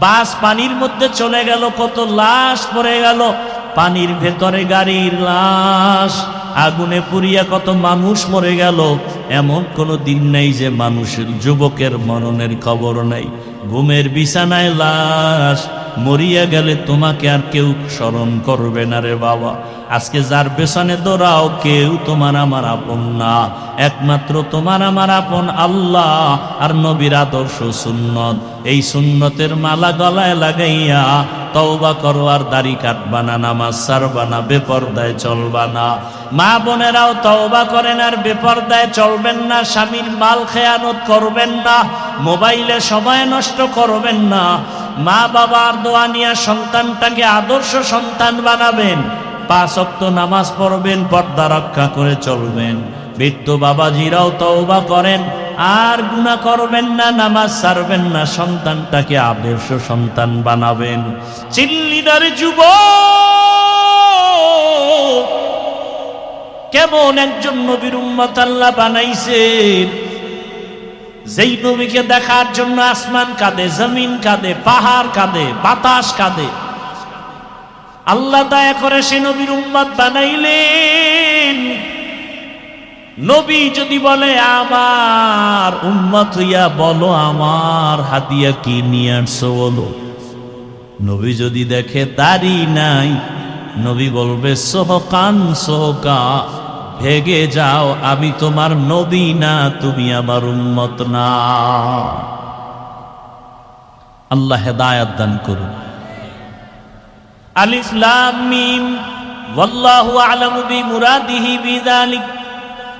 বাস পানির মধ্যে চলে গেল, কত লাশ পড়ে গেল, পানির ভেতরে গাড়ির লাশ, আগুনে পুড়িয়া কত মানুষ মরে গেল। এমন কোনো দিন নেই যে মানুষের যুবকের মরণের খবর নাই। ঘুমের বিছানায় লাশ, মরিয়া গেলে তোমাকে আর কেউ স্মরণ করবে না রে বাবা। আজকে যার পেছনে দৌড়াও, কেউ তোমার আমার আপন না, একমাত্র তোমার আমার আপন আল্লাহ আর নবীর আদর্শ সুন্নত। এই সুন্নতের মালা গলায় লাগাইয়া তওবা করো, আর দাড়ি কাটবা না, নামাজ ছাড়বা না, বেপরদায় চলবা না। মা বোনেরাও তওবা করেন আর বেপরদায় চলবেন না। স্বামীর মাল খেয়ানত করবেন না, মোবাইলে সময় নষ্ট করবেন না। মা বাবার দোয়া নিয়ে সন্তানটাকে আদর্শ সন্তান বানাবেন। 5 ওয়াক্ত নামাজ পড়বেন, পর্দা রক্ষা করে চলবেন। বৃদ্ধ বাবাজিরাও তওবা করেন আর গুনাহ করবেন না, নামাজ ছাড়বেন না, সন্তানটাকে আদর্শ সন্তান বানাবেন। চিল্লিদার যুবক, কেমন একজন নবীর উম্মত আল্লাহ বানাইছেন, যেই নবীকে দেখার জন্য আসমান কাঁদে, জমিন কাঁদে, পাহাড় কাঁদে, বাতাস কাঁদে। আল্লাহ দয়া করে সে নবীর উম্মত বানাইলেন। নবী যদি বলে আমার উম্মত হইয়া বলো আমার হাদিয়া কি নিয়ে আসছো বলো। নবী যদি দেখে দাড়ি নাই, নবী বলবে সোহকান সোহকা, ভেগে যাও, আমি তোমার নবী না, তুমি আমার উম্মত না। আল্লাহ হেদায়েত দান করুন। আলিফ লাম মিম, ওয়াল্লাহু আ'লামু বিমুরাদিহি বিযালিক,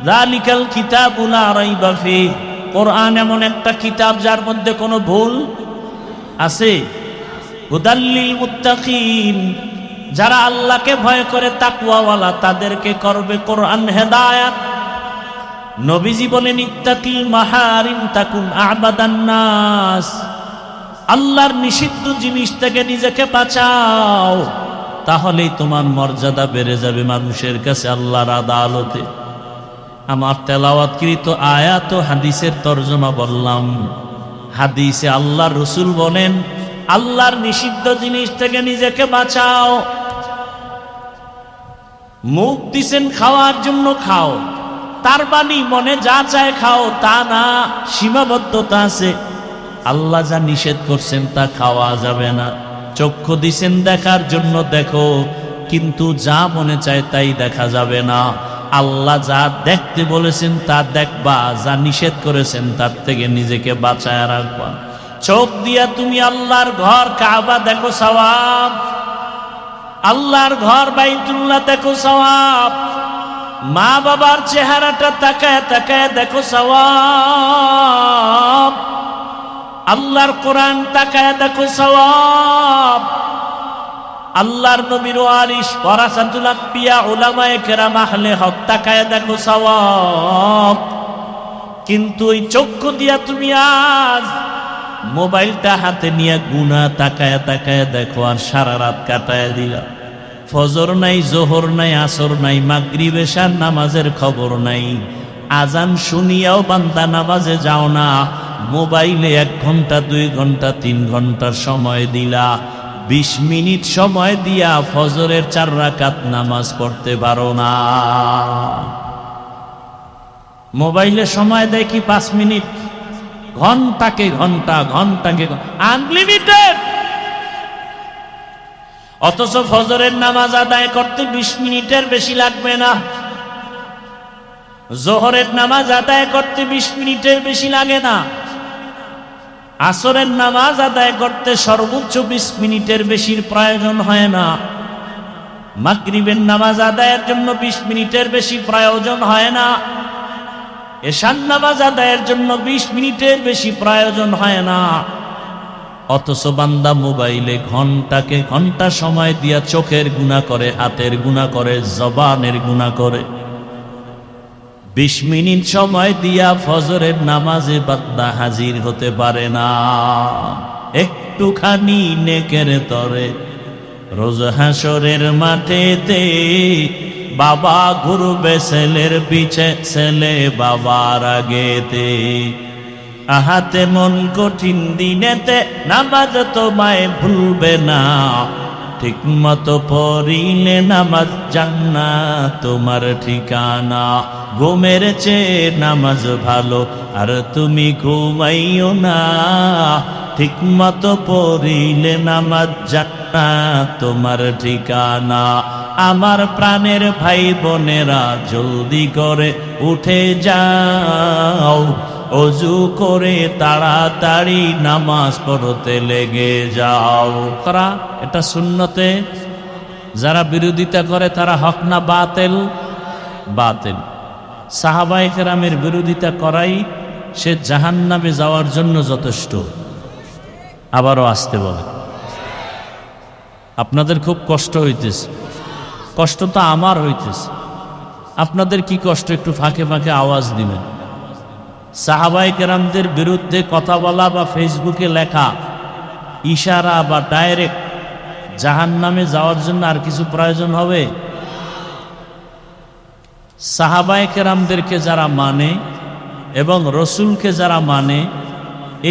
যালিকাল কিতাবু লা রাইবা ফীহ। কোরআন এমন একটা কিতাব যার মধ্যে কোনো ভুল আছে। হুদাল লিল মুত্তাকিন, যারা আল্লাহকে ভয় করে তাকওয়াওয়ালা তাদেরকে করবে কোরআন হেদায়েত। নবীজি বলেন ইত্তাকিল মাহারিম তাকুন আ'বাদান নাস, আল্লাহর নিষিদ্ধ জিনিস থেকে নিজেকে বাঁচাও, তাহলেই তোমার মর্যাদা বেড়ে যাবে মানুষের কাছে, আল্লাহর আদালতে। আমার তেলাওয়াতকৃত আয়াত ও হাদিসের তরজমা বললাম। হাদিসে আল্লাহর রাসূল বলেন আল্লাহর নিষিদ্ধ জিনিস থেকে নিজেকে বাঁচাও। মুখ দিছেন খাওয়ার জন্য খাও, তার বাণী মনে যা চায় খাও তা না, সীমাবদ্ধতা আছে। আল্লাহ যা নিষেধ করছেন তা খাওয়া যাবে না। চক্ষু দিছেন দেখার জন্য দেখো, কিন্তু যা মনে চায় তাই দেখা যাবে না। আল্লাহ যা দেখতে বলেছেন তা দেখবা, যা নিষেধ করেছেন তার থেকে নিজেকে বাঁচায় রাখবা। চোখ দিয়া তুমি আল্লাহর ঘর কাবা দেখো সওয়াব, আল্লাহর ঘর বাইতুল্লাহ দেখো সওয়াব, মা বাবার চেহারাটা তাকায় তাকায় দেখো সওয়াব, আল্লাহর কোরআন তাকায় দেখো সওয়াব, আল্লাহর নবীর ওয়ারিস ওয়ারাসাতুল আম্বিয়া উলামায়ে কেরাম আহলে হক তাকায় দেখো সওয়াব। কিন্তু ওই চক্ষু দিয়া তুমি আজ মোবাইলটা হাতে নিয়ে গুনাহ তাকায় তাকায় দেখো, আর সারা রাত কাটায় দিলা। ফজর নাই, জোহর নাই, আসর নাই, মাগরিব এশার নামাজের খবর নাই। আজান শুনিয়াও বান্দা নামাজে যাও না, মোবাইলে 1 ঘন্টা 2 ঘন্টা 3 ঘন্টার সময় দিলা। 20 মিনিট সময় দিয়া ফজরের 4 রাকাত নামাজ পড়তে পারো না। মোবাইলে সময় দেয় কি 5 মিনিট, ঘন্টাকে ঘন্টা, ঘন্টাকে আনলিমিটেড। অথচ ফজরের নামাজ আদায় করতে 20 মিনিটের বেশি লাগবে না, জোহরের নামাজ আদায় করতে 20 মিনিটের বেশি লাগে না, আসরের নামাজ আদায় করতে সর্বোচ্চ 20 মিনিটের বেশির প্রয়োজন হয় না, মাগরিবের নামাজ আদায়ের জন্য 20 মিনিটের বেশি প্রয়োজন হয় না, এশার নামাজ আদায়ের জন্য 20 মিনিটের বেশি প্রয়োজন হয় না। অথচ বান্দা মোবাইলে ঘন্টাকে ঘন্টা সময় দিয়া চোখের গুনাহ করে, হাতের গুনাহ করে, জবানের গুনাহ করে। 20 মিনিট সময় দিয়া ফজরের নামাজে বান্দা হাজির হতে পারে না। একটুখানি নেকের তরে রোজ হাসরের মাঠেতে বাবা ঘুরবে ছেলের পিছে, ছেলে বাবার আগেতে। আহাতে মন কঠিন দিনেতে নামাজ তোমায় ভুলবে না, ঠিক মতো পড়িলে নামাজ জান্নাত তোমার ঠিকানা। ঘুমের চেয়ে নামাজ ভালো আর তুমি ঘুমাইও না, ঠিক মতো পড়িলে নামাজ জান্নাত তোমার ঠিকানা। আমার প্রাণের ভাই বোনেরা জলদি করে উঠে যাও, অজু করে তাড়াতাড়ি নামাজ পড়তে লেগে যাও। তারা এটা সুন্নতে, যারা বিরোধিতা করে তারা হক না বাতিল? বাতিল। সাহাবায়ে কেরামের বিরোধিতা করাই সে জাহান্নামে যাওয়ার জন্য যথেষ্ট। আবারও আসতে বলে। আপনাদের খুব কষ্ট হইতেছে, কষ্ট তো আমার হইতেছে। আপনাদের কি কষ্ট একটু ফাঁকে ফাঁকে আওয়াজ দিবেন। সাহাবায়ে কেরামদের বিরুদ্ধে কথা বলা বা ফেসবুকে লেখা ইশারা বা ডাইরেক্ট জাহান্নামে যাওয়ার জন্য আর কিছু প্রয়োজন হবে? সাহাবায়ে কেরামদেরকে যারা মানে এবং রসুলকে যারা মানে,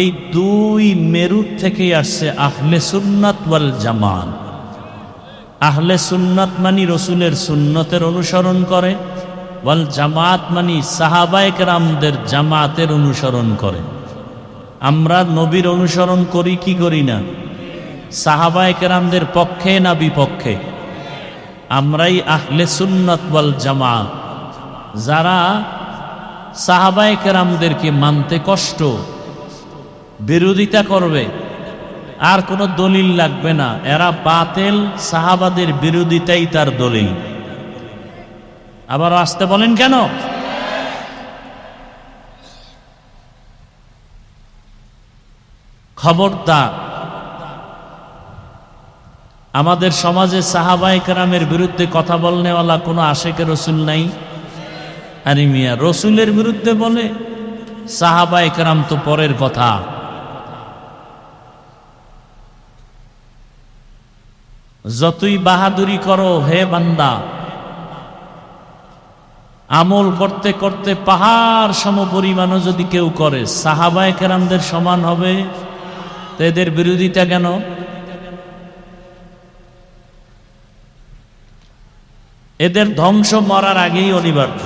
এই দুই মেরুর থেকেই আসছে আহলে সুন্নাত ওয়াল জামাত। আহলে সুন্নাত মানি রসুলের সুন্নতের অনুসরণ করে, ওয়াল জামাত মানি সাহাবায়ে কেরামদের জামাতের অনুসরণ করে। আমরা নবীর অনুসরণ করি কি করি না? সাহাবায়ে কেরামদের পক্ষে না বিপক্ষে? আমরাই আহলে সুন্নাত ওয়াল জামাত। যারা সাহাবায়ে কেরামদেরকে মানতে কষ্ট, বিরোধিতা করবে, আর কোনো দলিল লাগবে না, এরা বাতিল, সাহাবাদের বিরোধিতাই তার দলিল। আবার আসতে বলেন কেন? খবরদার, আমাদের সমাজে সাহাবায়ে কেরামের বিরুদ্ধে কথা বলনেওয়ালা কোনো আশেকে রসুল নাই। আরে মিয়া, রসুলের বিরুদ্ধে বলে, সাহাবায়ে কেরাম তো পরের কথা। যতই বাহাদুরি করো হে বান্দা, আমল করতে করতে পাহাড় সম পরিমাণও যদি কেউ করে, সাহাবায়ে কেরামদের সমান হবে, তো এদের বিরোধিতা কেন? এদের ধ্বংস মরার আগেই অনিবার্য,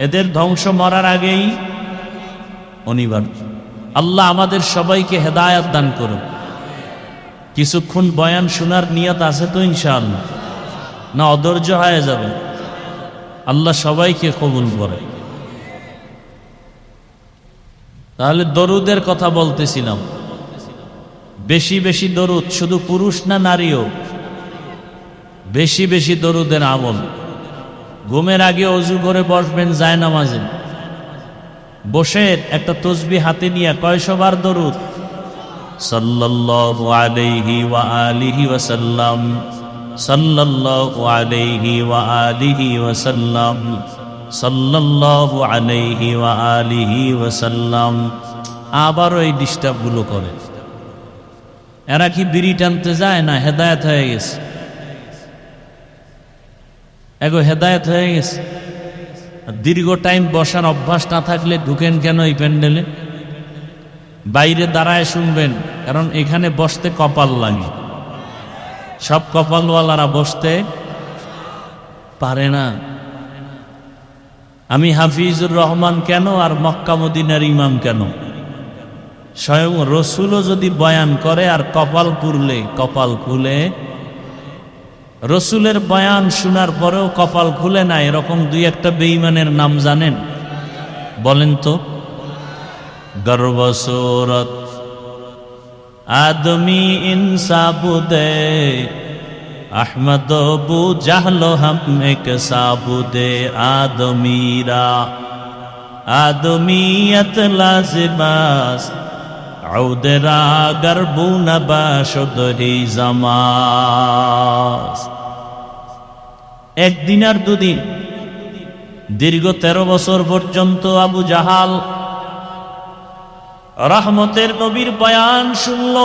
এদের ধ্বংস মরার আগেই অনিবার্য। আল্লাহ আমাদের সবাইকে হেদায়েত দান করুন। কিছুক্ষণ বয়ান শোনার নিয়ত আছে তো ইনশাআল্লাহ? না অধৈর্য হয়ে যাবে? আল্লাহ সবাইকে কবুল করে। তাহলে দরুদের কথা বলতেছিলাম। বেশি বেশি দরুদ, শুধু পুরুষ না নারীও? বেশি বেশি দরুদের আমল। ঘুমের আগে অজু করে বসবেন জায়নামাজে, বসে একটা তসবিহ হাতে নিয়ে কয়শবার দরুদ? সাল্লাল্লাহু আলাইহি ওয়া আলিহি ওয়া সাল্লাম, সাল্লাল্লাহু আলাইহি ওয়া আলিহি ওয়া সাল্লাম, সাল্লাল্লাহু আলাইহি ওয়া আলিহি ওয়া সাল্লাম। আবারও এই ডিস্টার্বগুলো করে। এরা কি বিড়ি টানতে যায় না হেদায়েত হয়ে গেছে? এগো হেদায়েত হয়ে গেছে। দীর্ঘ টাইম বসার অভ্যাস না থাকলে ঢুকেন কেন এই প্যান্ডেলে? বাইরে দাঁড়ায় শুনবেন, কারণ এখানে বসতে কপাল লাগে। সব কপালওয়ালারা বসতে পারে না। আমি হাফিজুর রহমান কেন আর মক্কা মদিনার ইমাম কেন? স্বয়ং রসুলও যদি বয়ান করে আর কপাল পুরলে, কপাল খুলে, রসুলের বয়ান শোনার পরেও কপাল খুলে না, এরকম দুই একটা বেঈমানের নাম জানেন? বলেন তো। গর্বসুরত আদমি ইনসাবুদে, আহমদ বু জাহলো হাম এক সাবুদে। আদমিরা আদমিয়ত লাজিবাস, আউদরা গরবু নবাশদহি জামাস। একদিন আর দুদিন, দীর্ঘ 13 বছর পর্যন্ত আবু জাহাল রহমতের নবীর বয়ান শুনল।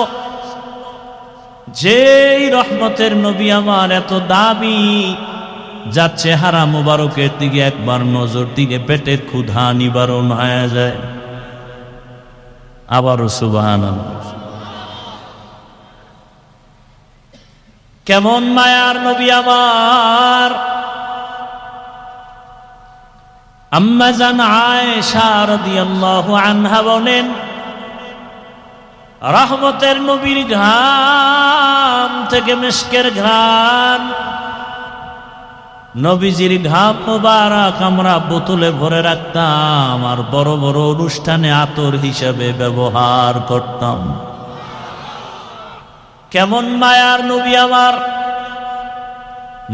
যেই রহমতের নবী আমার এত দাবি, যার চেহারা মুবারকের দিকে একবার নজর দিকে পেটের ক্ষুধা নিবারণ হয়ে যায়। আবারও সুবহানাল্লাহ। কেমন মায়ার নবী আমার! আম্মা জান আয়েশা রাদিয়াল্লাহু আনহা বলেন, রহমতের নবীর ঘাম থেকে মিশকের ঘ্রাণ, নবীজির ঘাম মোবারক আমরা বোতলে ভরে রাখতাম আর বড় বড় অনুষ্ঠানে আতর হিসেবে ব্যবহার করতাম। কেমন মায়ার নবী আমার!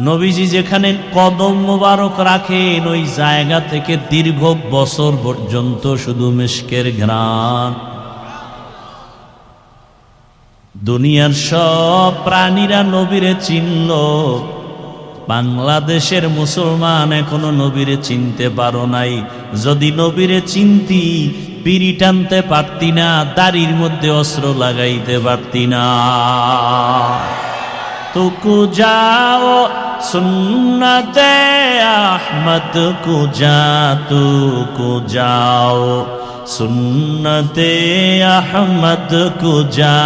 নবীজি যেখানে কদম মোবারক রাখেন ওই জায়গা থেকে দীর্ঘ বছর পর্যন্ত শুধু মিশকের ঘ্রাণ। দুনিয়ার সব প্রাণীরা নবীরে চিনল, বাংলাদেশের মুসলমান এখনো নবীরে চিনতে পারো নাই। যদি নবীরে চিনতি বিড়ি টানতে পারতি না, দাড়ির মধ্যে অস্ত্র লাগাইতে পারতি না। তুকু যাও সুন্নতে আহমদ কুজা, তুকু যাও সুন্নতে আহমদ কুজা,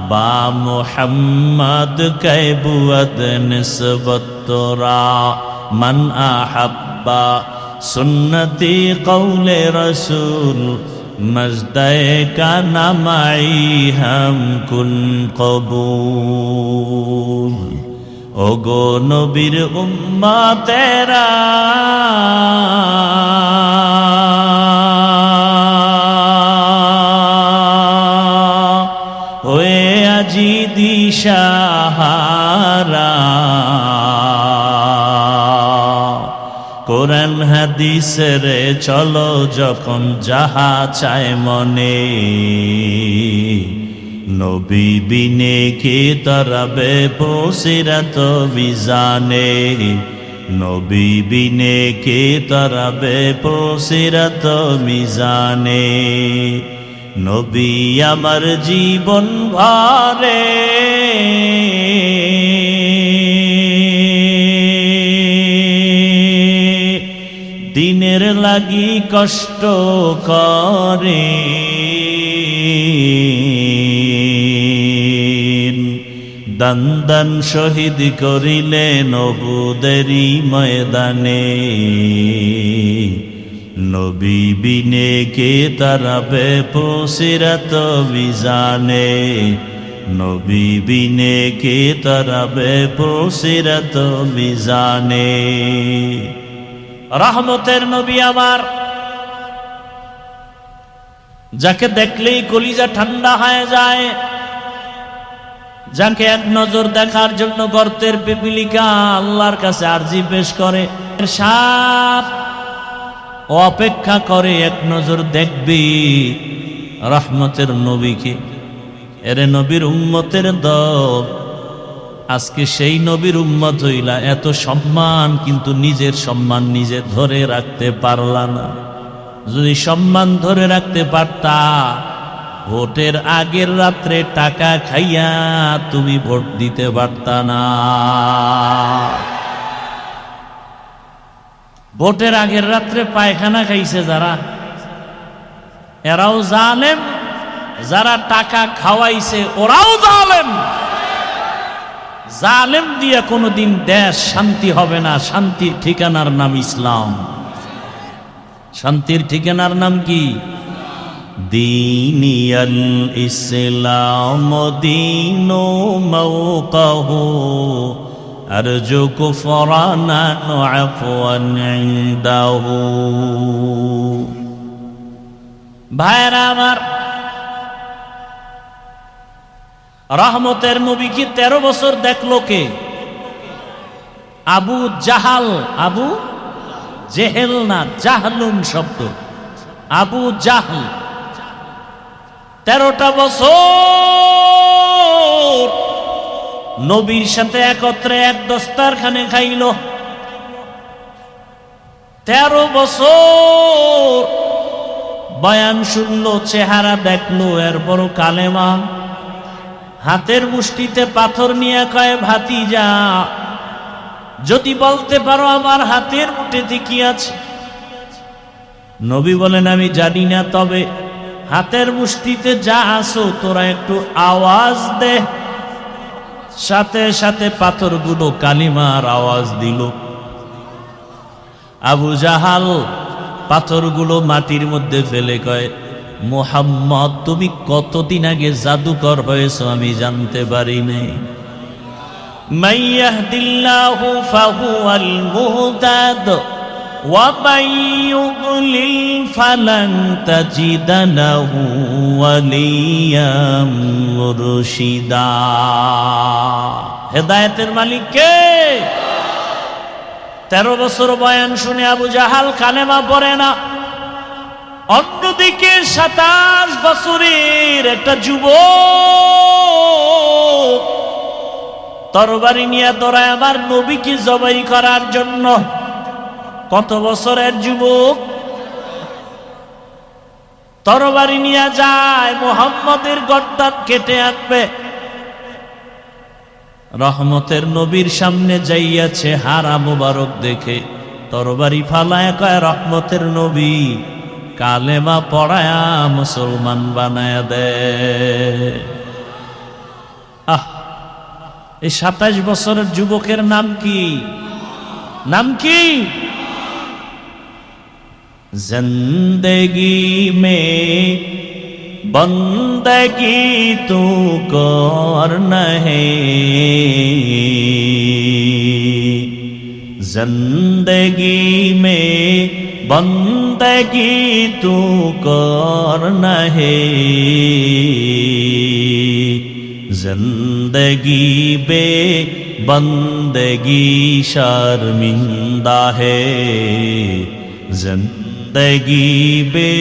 বা মুহাম্মদ কৈবুয়দ নিসবত তোরা, মান আহাব্বা সুন্নতি কৌলে রসুল, মজদায়ে কা নামাই হাম কুন কবুল। ওগো নবীর উম্মতেরা, ওয়ে আজি দিশাহারা, কোরআন হাদিসের চলো যখন যাহা চায় মনে, নবী বিনে কে তরবে পৌঁছিরাত বিজানে, নবী বিনে কে তরবে পৌঁছিরাত মিজানে। নবী আমার জীবন ভরে দিনের লাগি কষ্ট করে, দান দান শহীদ করিলেন উহুদেরই ময়দানে, নবী বিনে কে তারাবে পৌঁছিরাত মিজানে, নবী বিনে কে তারাবে পৌঁছিরাত মিজানে। রহমতের নবী আমার, যাকে দেখলেই কলিজা ঠান্ডা হয়ে যায়, যাকে এক নজর দেখার জন্য গর্তের পিপিলিকা আল্লাহর কাছে আরজি পেশ করে, সাপ অপেক্ষা করে এক নজর দেখবি রহমতের নবীকে। এরে নবীর উম্মতের দল, আজকে সেই নবীর উম্মত হইলা, এত সম্মান কিন্তু নিজের সম্মান নিজে ধরে রাখতে পারলা না। যদি সম্মান ধরে রাখতে পারতা, ভোটের আগের রাত্রে টাকা খাইয়া তুমি ভোট দিতে পারতা না। ভোটের আগের রাত্রে পায়খানা খাইছে যারা, এরাও জালেম, যারা টাকা খাওয়াইছে ওরাও জালেম। জালেম দিয়া কোনোদিন দেশ শান্তি হবে না। শান্তির ঠিকানার নাম ইসলাম। শান্তির ঠিকানার নাম কি? দীনিয়াল ইসলাম দীনু মাওকাহু আরজু কুফরানান আফওয়ান ইনদাহু। ভাইরা আমার, রহমতের নবী কি 13 বছর দেখলো কে? আবু জাহাল, আবু জেহেল না, জাহলুন শব্দ, আবু জাহল 13টা বছর নবীর সাথে একত্রে এক দস্তারখানে খাইল। 13 বছর বয়ান শুনলো, চেহারা দেখলো, এরপর কালেমা হাতের মুষ্টিতে পাথর নিয়ে কয়, ভাতিজা যদি বলতে পারো আমার হাতের মুঠিতে কি আছে। নবী বলেন, আমি জানি না, তবে হাতের মুষ্টিতে যা আসো তোরা একটু আওয়াজ দে। সাথে সাথে পাথরগুলো কালিমার আওয়াজ দিল। আবু জাহাল পাথরগুলো মাটির মধ্যে ফেলে কয়, মুহাম্মদ তুমি কতদিন আগে জাদুকর হয়েছ আমি জানতে পারি নাই। মান ইয়াহদিল্লাহু ফাহুয়াল মুহতাদ ওয়া মান ইউদ্লিল ফালান তাজিদা লাহু ওয়ালিয়াম মুরশিদা। হেদায়েতের মালিক কে? 13 বছর বয়ান শুনে আবু জাহাল কালেমা পড়ে না। অন্যদিকে 27 বছরের একটা যুবক তরবারি নিয়ে দৌড়ায় আমার নবীকে জবাই করার জন্য। কত বছরের যুবক তরবারি নিয়ে যায় মুহাম্মদের গর্দান কেটে আনবে। রহমতের নবীর সামনে যাইয়াছে হারা মুবারক দেখে তরবারি ফালায় কয়, রহমতের নবী কালেমা পড়ায়া মুসলমান বানায়া দে। এই 27 বছরের যুবকের নাম কি? নাম কি? জিন্দেগি মে বন্দগি তু করনা হে, जिंदगी में बंदगी तू करना है, जिंदगी बे बंदगी शर्मिंदा है, जिंदगी बे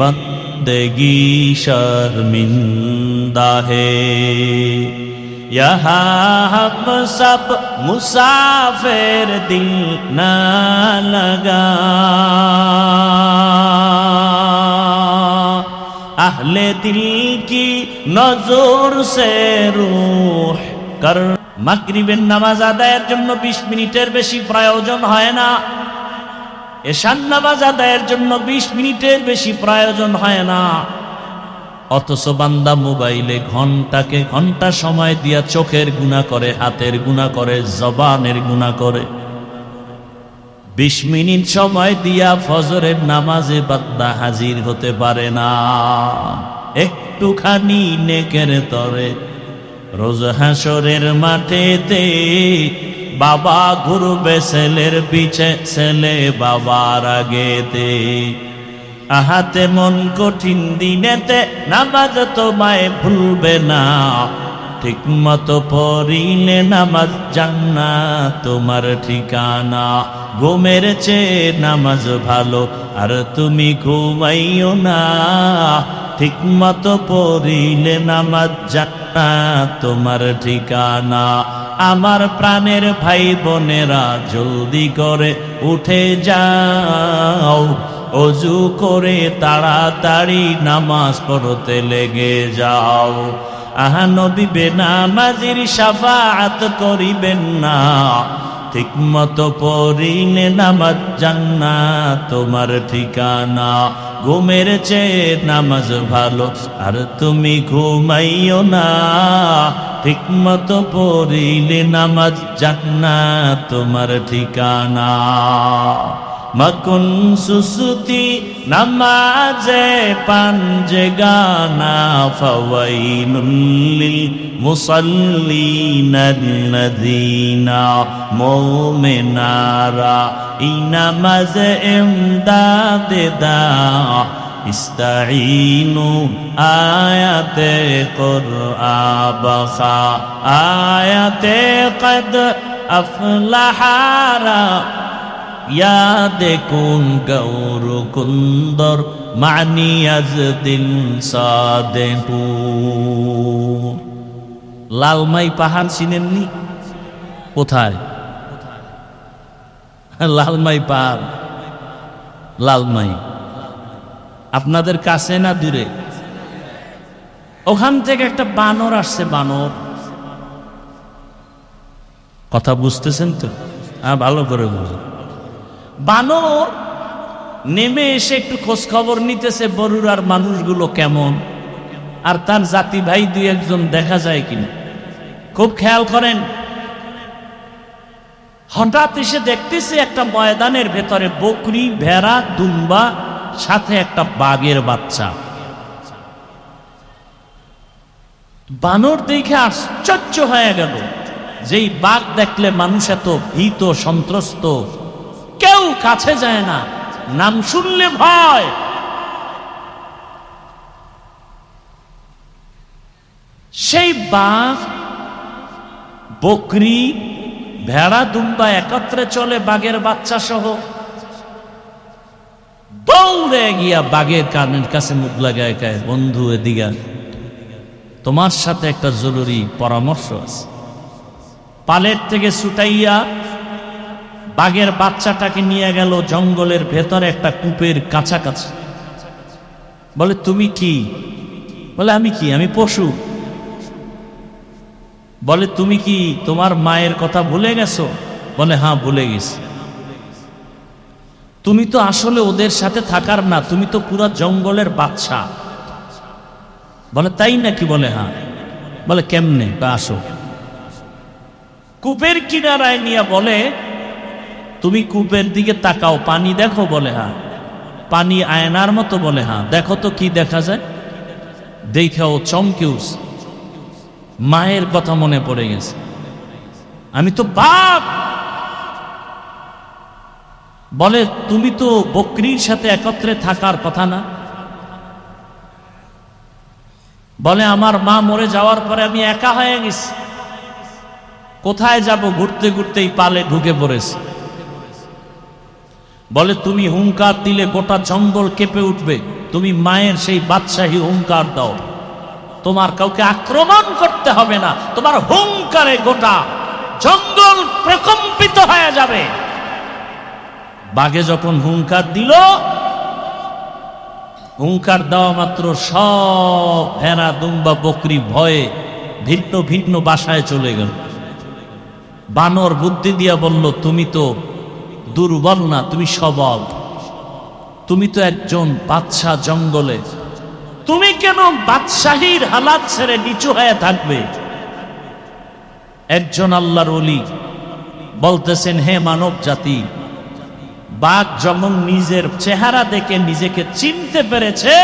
बंदगी शर्मिंदा है। यहाँ हम सब मुसाफिर दिल न लगा, अहले दिल की नजर से रूह कर। মাগরিবের নামাজ আদায়ের জন্য 20 মিনিটের বেশি প্রয়োজন হয় না। এশার নামাজ আদায়ের জন্য 20 মিনিটের বেশি প্রয়োজন হয় না। অথচ বান্দা মোবাইলে ঘন্টাকে ঘন্টা সময় দিয়া চোখের গুনাহ করে, হাতের গুনাহ করে, জবানের গুনাহ করে। 20 মিনিট সময় দিয়া ফজরের নামাজে বান্দা হাজির হতে পারে না। একটুখানি নেকের তরে রোজ হাসরের মাঠেতে বাবা ঘুরবে ছেলের পিছে, ছেলে বাবার আগেতে। আহাতে মন কঠিন দিনেতে নামাজ তোমায় ভুলবে না, ঠিক মতো পড়িলে নামাজ জান্নাত তোমার ঠিকানা। ঘুমের চেয়ে নামাজ ভালো আর তুমি ঘুমাইও না, ঠিক মতো পড়িলে নামাজ জান্নাত তোমার ঠিকানা। আমার প্রাণের ভাই বোনেরা জলদি করে উঠে যাও, অজু করে তাড়াতাড়ি নামাজ পড়তে লেগে যাও। আহা নবী বেনামাজির শাফাআত করিবেন না, ঠিক মতো পড়িলে নামাজ জান্নাত তোমার ঠিকানা। ঘুমের চেয়ে নামাজ ভালো আর তুমি ঘুমাইও না, ঠিক মতো পড়িলে নামাজ জান্নাত তোমার ঠিকানা। মকুন সুসুতি নামাজে পাঞ্জে গানা, ফাওয়াইলুল লিল মুসাল্লিনাল্লাযীনা মুমিনারা এই নামাজ ইমদাদে দা। ইস্তাঈনু আয়াতে কুরআবা, আয়াতে কদ আফলাহারা ইয়াদে কুন গৌর কুন্দর মানি আজ দিন সাদেহু। লালমাই পাহাড় চিনেননি? কোথায় লালমাই পাহাড়? লালমাই আপনাদের কাছে না দূরে? ওখান থেকে একটা বানর আসছে। বানর, কথা বুঝতেছেন তো? হ্যাঁ, ভালো করে বুঝুন। বানর নেমে এসে একটু খোঁজ খবর নিতেছে বরুড়ার মানুষগুলো কেমন, আর তার জাতি ভাই দুই একজন দেখা যায় কিনা। খুব খেয়াল করেন, হঠাৎ এসে দেখতেছে একটা ময়দানের ভেতরে বকরি, ভেড়া, দুম্বা, সাথে একটা বাঘের বাচ্চা। বানর দেখে আশ্চর্য হয়ে গেল, যেই বাঘ দেখলে মানুষ এত ভীত সন্ত্রস্ত, কেউ কাছে যায় না, নাম শুনলে ভয়। সেই বাঘ, বকরি, ভেড়া, দুম্বা একত্রে চলে বাঘের বাচ্চা সহ। দৌড়ে গিয়া বাঘের কানের কাছে মুখ লাগায় কয়, বন্ধু এদিকে, তোমার সাথে একটা জরুরি পরামর্শ আছে। পালের থেকে ছুটাইয়া বাঘের বাচ্চাটাকে নিয়ে গেল জঙ্গলের ভেতরে একটা কূপের কাছাকাছি। বলে, তুমি কি? বলে, আমি কি? আমি পশু। বলে, তুমি কি তোমার মায়ের কথা ভুলে গেছো? বলে, হ্যাঁ ভুলে গেছি। তুমি তো আসলে ওদের সাথে থাকার না, তুমি তো পুরো জঙ্গলের বাচ্চা। বলে, তাই নাকি? বলে, হ্যাঁ। বলে, কেমনে? আসো। কূপের কিনারায় নিয়ে বলে, তুমি কূপের দিকে তাকাও, পানি দেখো? বলে, হ্যাঁ। পানি আয়নার মতো? বলে, হ্যাঁ। দেখো তো কি দেখা যায়? দেখাও চমকেউস, মায়ের কথা মনে পড়ে গেছে। আমি তো বাপ। বলে, তুমি তো বকরির সাথে একত্রে থাকার কথা না? বলে, আমার মা মরে যাওয়ার পরে আমি একা হয়ে গেছি, কোথায় যাব? ঘুরতে ঘুরতেই পালে ঢুকে পড়েছি। বলে, তুমি হুঙ্কার দিলে গোটা জঙ্গল কেঁপে উঠবে, তুমি মায়ের সেই বাদশাহী হুঙ্কার দাও, তোমার কাউকে আক্রমণ করতে হবে না, তোমার হুঙ্কারে গোটা জঙ্গল প্রকম্পিত হয়ে যাবে। বাঘে যখন হুঙ্কার দিল, হুঙ্কার দেওয়া মাত্র সব ভেড়া, দুম্বা, বকরি ভয়ে ভিন্ন ভিন্ন বাসায় চলে গেল। বানর বুদ্ধি দিয়া বলল, তুমি তো দুর্বল না, তুমি সবল, তুমি তো একজন বাদশাহ জঙ্গলে, তুমি কেন বাদশাহীর হালাত ছেড়ে নিচু হয়ে থাকবে? একজন আল্লাহর ওলি বলতেছেন, হে মানব জাতি, বাঘ যখন নিজের চেহারা দেখে নিজেকে চিনতে পেরেছে,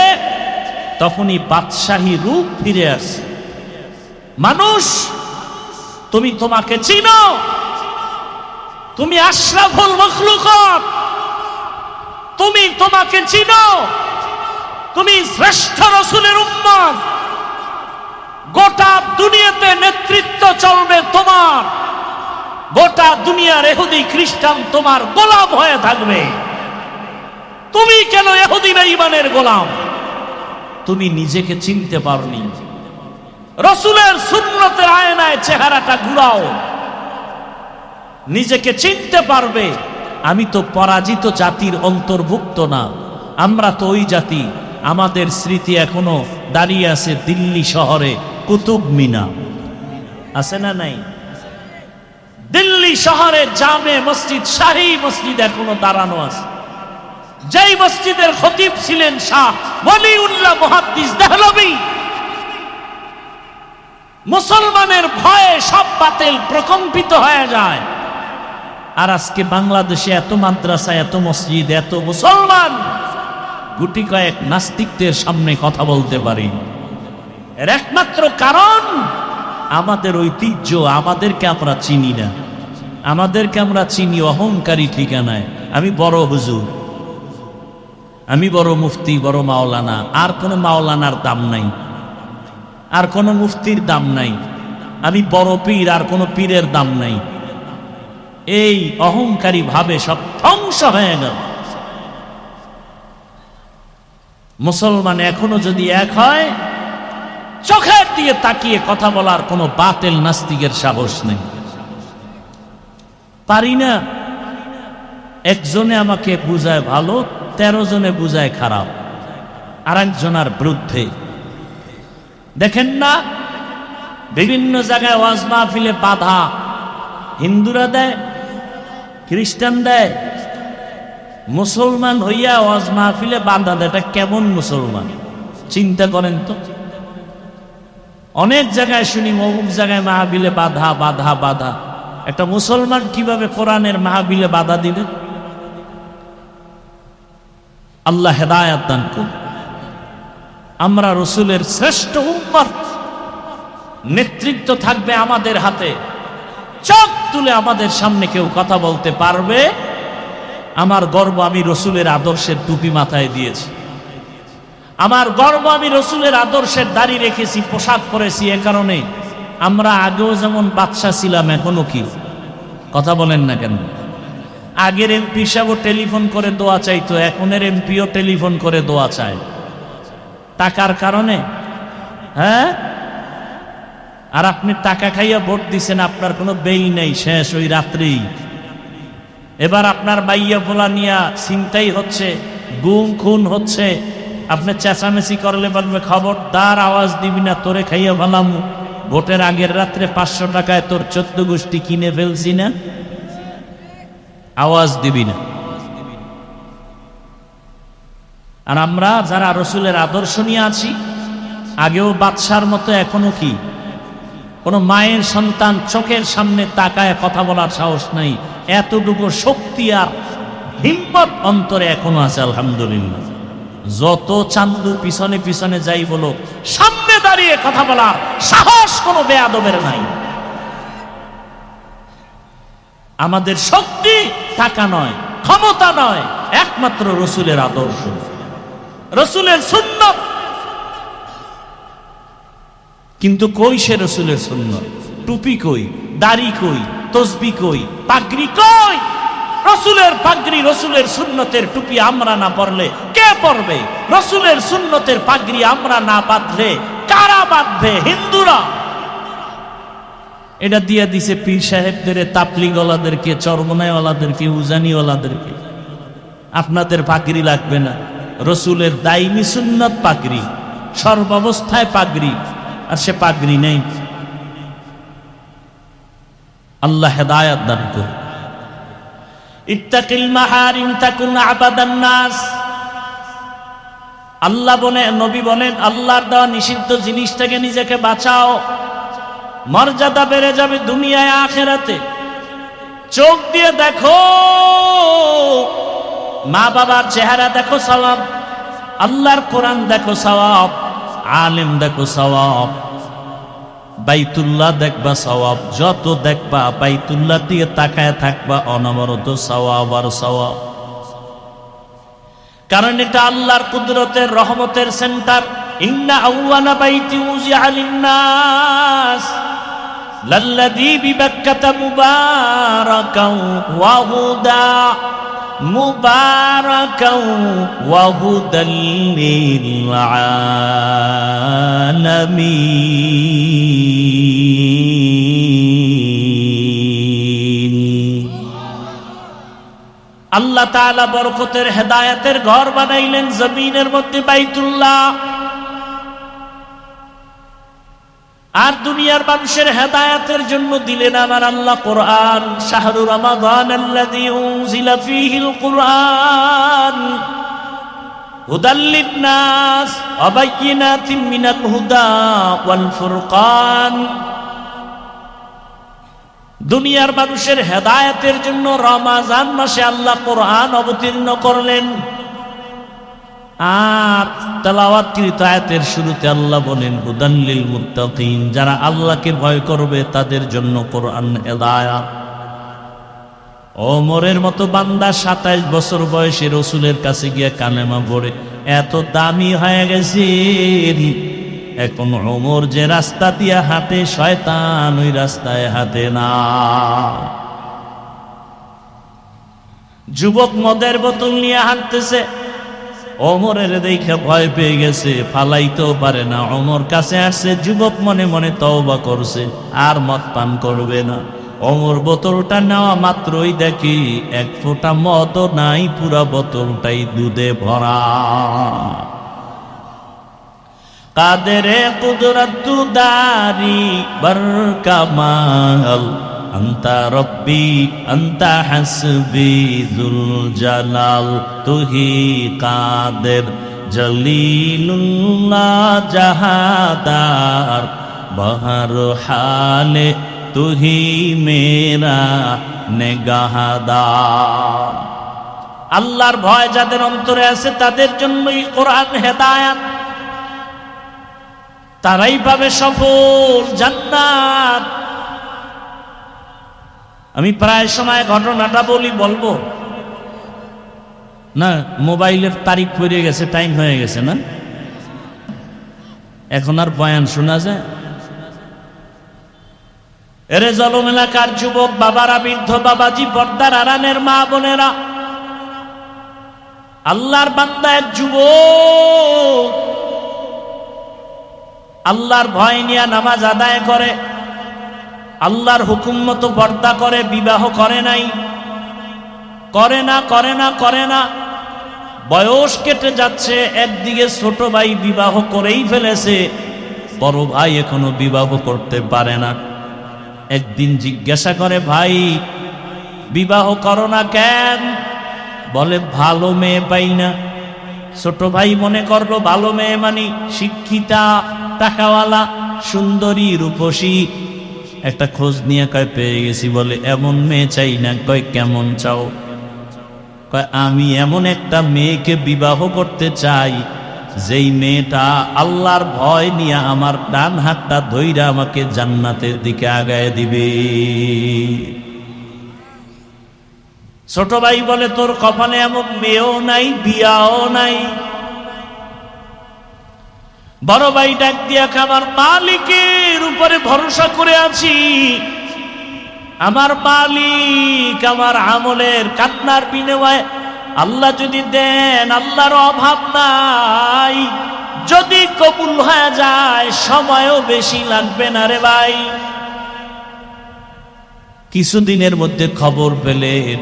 তখনই বাদশাহী রূপ ফিরে আসে। মানুষ, তুমি তোমাকে চিনো, তুমি আশরাফুল মখলুকাত, তুমি তোমাকে চিনো, তুমি শ্রেষ্ঠ রাসূলের উম্মত, গোটা দুনিয়াতে নেতৃত্ব চলবে তোমার, গোটা দুনিয়ার ইহুদি খ্রিস্টান তোমার গোলাম হয়ে থাকবে। তুমি কেন ইহুদি বেঈমানের গোলাম? তুমি নিজেকে চিনতে পারোনি। রাসূলের সুন্নতের আয়নায় চেহারাটা ঘুরাও, নিজেকে চিনতে পারবে। আমি তো পরাজিত জাতির অন্তর্ভুক্ত না, আমরা তো ওই জাতি। আমাদের স্মৃতি এখনো দাঁড়িয়ে আছে দিল্লি শহরে কুতুব মিনার, আছে না নাই? দিল্লি শহরে জামে মসজিদ, শাহী মসজিদ এখনো দাঁড়ানো আছে, যেই মসজিদের খতিব ছিলেন শাহ ওয়ালিউল্লাহ মুহাদ্দিস দেহলভী। মুসলমানের ভয়ে সব বাতিল প্রকম্পিত হয়ে যায়। আর আজকে বাংলাদেশে এত মাদ্রাসা, এত মসজিদ, এত মুসলমান, গুটি কয়েক নাস্তিকদের সামনে কথা বলতে পারি। এর একমাত্র কারণ আমাদের ঐতিহ্য, আমাদেরকে আমরা চিনি না। আমাদেরকে আমরা চিনি অহংকারী ঠিকানায়, আমি বড় হুজুর, আমি বড় মুফতি, বড় মাওলানা। আর কোনো মাওলানার দাম নাই, আর কোনো মুফতির দাম নাই। আমি বড় পীর, আর কোনো পীরের দাম নাই। এই অহংকারী ভাবে সব ধ্বংস হয়ে গেল। মুসলমান এখনো যদি এক হয়, চোখের দিয়ে তাকিয়ে কথা বলার কোনো বাতিল নাস্তিকের সাহস নেই। পারি না। একজনে আমাকে বুঝায় ভালো, 13 জনে বুঝায় খারাপ, আর একজনের বিরুদ্ধে। দেখেন না, বিভিন্ন জায়গায় ওয়াজ মাহফিলে বাধা হিন্দুরা দেয়, খ্রিস্টান দেয়, মুসলমান হইয়া ওয়াজ মাহফিলে বাধা দেয়, এটা কেমন মুসলমান চিন্তা করেন তো। অনেক জায়গায় শুনি অমুক জায়গায় মাহফিলে বাধা বাধা বাধা। একটা মুসলমান কিভাবে কোরআনের মাহফিলে বাধা দিবে? আল্লাহ হেদায়েত দান করুন। আমরা রসুলের শ্রেষ্ঠ উম্মত, নেতৃত্ব থাকবে আমাদের হাতে। চোখ তুলে আমাদের সামনে কেউ কথা বলতে পারবে? আমার গর্ব, আমি রসুলের আদর্শের টুপি মাথায় দিয়েছি। আমার গর্ব, আমি রসুলের আদর্শের দাড়ি রেখেছি, পোশাক পরেছি। এ কারণে আমরা আগেও যেমন বাদশা ছিলাম, এখনো কি? কথা বলেন না কেন? আগের এমপি সাহেবও টেলিফোন করে দোয়া চাইতো, এখনের এমপিও টেলিফোন করে দোয়া চায়। টাকার কারণে, হ্যাঁ? আর আপনি টাকা খাইয়া ভোট দিছেন, আপনার কোনো বেই নেই, শেষ ওই রাত্রেই। এবার আপনার বাইয়া পোলা নিয়া চিন্তাই হচ্ছে, গুম খুন হচ্ছে। আপনি চেঁচামেচি করলে বলবে খবরদার আওয়াজ দিবি না, তোরে খাইয়া ভালামু। ভোটের আগের রাত্রে 500 টাকায় তোর 14 গোষ্ঠী কিনে ফেলছি না, আওয়াজ দিবি না। আর আমরা যারা রসুলের আদর্শ নিয়ে আছি, আগেও বাদশার মতো এখনো কি কোনো মায়ের সন্তান চোখের সামনে তাকায় কথা বলার সাহস নাই। এতটুকু শক্তি আর হিম্মত অন্তরে এখনো আছে, আলহামদুলিল্লাহ। যত চান্দু পিছনে পিছনে যাই বলো, সামনে দাঁড়িয়ে কথা বলার সাহস কোনো বেয়াদবের নাই। আমাদের শক্তি টাকা নয়, ক্ষমতা নয়, একমাত্র রসুলের আদর্শ, রসুলের সুন্নত। কিন্তু কই সে রসুলের সুন্নত? টুপি কই, দাড়ি কই, তসবি কই, পাগড়ি কই? রসুলের পাগড়ি, রসুলের সুন্নতের টুপি আমরা না পরলে কে পরবে? রসুলের সুন্নতের পাগড়ি আমরা না বাঁধলে কারা বাঁধবে? হিন্দুরা। এটা দিয়ে দিছে পীর সাহেবদের, তাপলিগওয়ালাদেরকে, চরমনাইওয়ালাদেরকে, উজানিওয়ালাদেরকে। আপনাদের পাগড়ি লাগবে না। রসুলের দাইমি সুন্নত পাগড়ি, সর্বাবস্থায় পাগড়ি, আর সে পাগড়ি নেই। আল্লাহ হেদায়েত দান করুন। ইত্তাকিল মাহারিম তাকুন আবাদান নাস। আল্লাহ বলেন, নবী বলেন, আল্লাহর দেওয়া নিষিদ্ধ জিনিস থেকে নিজেকে বাঁচাও, মর্যাদা বেড়ে যাবে দুনিয়ায় আখিরাতে। চোখ দিয়ে দেখো, মা বাবার চেহারা দেখো সওয়াব, আল্লাহর কোরআন দেখো সওয়াব, আলেম দেখো সওয়াব, বাইতুল্লাহ দেখবা সওয়াব। যত দেখবা বাইতুল্লাহ দিয়ে তাকায় থাকবা, অনবরত সওয়াব আর সওয়াব। কারণ এটা আল্লাহর কুদরতের রহমতের সেন্টার। ইন্না আউয়ালা বাইতি উযিআ লিন-নাস লাল্লাযী বিবাক্কাতা মুবারাকাও ওয়া হুদা মুবারাকাও ওয়া হুদাল লিল আলামিন। আল্লাহ তাআলা বরকতের হেদায়েতের ঘর বানাইলেন জমিনের মধ্যে, বাইতুল্লাহ। আর দুনিয়ার মানুষের হেদায়েতের জন্য দিলেন আমার আল্লাহ কোরআন। শাহরু রমাদান আল্লাযী উনজিলা ফীহিল কুরআন হুদাল লিন-নাস ওয়া বায়্যিনাতিন মিনাল হুদা ওয়াল ফুরকান। দুনিয়ার মানুষের হেদায়েতের জন্য রমজান মাসে আল্লাহ কোরআন অবতীর্ণ করলেন। আর তেলাওয়াতকৃত আয়াতের শুরুতে আল্লাহ বলেন হুদান লিল মুত্তাকিন, যারা আল্লাহকে ভয় করবে তাদের জন্য কোরআন হেদায়াত। ওমরের মতো বান্দা 27 বছর বয়সে রসুলের কাছে গিয়ে কালেমা পড়ে এত দামি হয়ে গেছে, এখন ওমর যে রাস্তা দিয়ে হাঁটে, শয়তান ওই রাস্তায় হাঁটে না। যুবক মদের বোতল নিয়ে হাঁটতেছে, ওমরের দেখে ভয় পেয়ে গেছে, ফালাইতেও পারে না। ওমর কাছে আসছে, যুবক মনে মনে তওবা করছে, আর মদ পান করবে না। ওমর বোতলটা নেওয়া মাত্রই দেখি 1 ফোঁটা মদও নাই, পুরা বোতলটাই দুধে ভরা। কাদেরে কুদরত দারি বরকামাল আন্তা রব্বি আন্তা হাসবি যুল জালাল তুহি কাদের জলিলুল্লাহ জাহাদার বহর হালে তুহি মেরা নেগাহদার। আল্লাহর ভয় যাদের অন্তরে আছে তাদের জন্যই কোরআন হেদায়াত, তারাই পাবে সফল জান্নাত। আমি প্রায় সময় ঘটনাটা বলবো না, মোবাইলের তারিখ পড়ে গেছে, টাইম হয়ে গেছে না, এখন আর বয়ান শোনা যায়? এরে জলম এলাকার যুবক বাবারা, বৃদ্ধ বাবাজি, পর্দার আড়ালের মা বোনেরা, আল্লাহর বান্দা এক যুবক আল্লাহর ভয় নিয়ে নামাজ আদায় করে, আল্লাহর হুকুম মতো পর্দা করে, বিবাহ করে নাই, করে না। বয়স কেটে যাচ্ছে, একদিকে ছোট ভাই বিবাহ করেই ফেলেছে, বড় ভাই এখনো বিবাহ করতে পারে না। একদিন জিজ্ঞাসা করে, ভাই বিবাহ করো না কেন? বলে ভালো মেয়ে পাই না। ছোট ভাই মনে করলো ভালো মেয়ে মানে শিক্ষিতা, টাকাওয়ালা, সুন্দরী, রূপসী। একটা খোঁজ নিয়ে কয় পেয়ে গেছি। বলে এমন মেয়ে চাই না। কয় কেমন চাও? কয় আমি এমন একটা মেয়েকে বিবাহ করতে চাই যেই মেয়েটা আল্লাহর ভয় নিয়ে আমার ডান হাতটা ধইরা আমাকে জান্নাতের দিকে আগায় দিবে। ছোট ভাই বলে তোর কপালে এমন মেয়েও নাই, বিয়াও নাই। বড় ভাই ডাক দিয়া, আমার মালিকের উপরে ভরসা করে আছি, আমার মালিক আমার আমলের কান্নার বিনিময়ে আল্লাহ যদি দেন, আল্লাহর অভাব নাই, যদি কবুল হয়ে যায় সময়ও বেশি লাগবে না রে ভাই। কিছুদিনের মধ্যে খবর পেলেন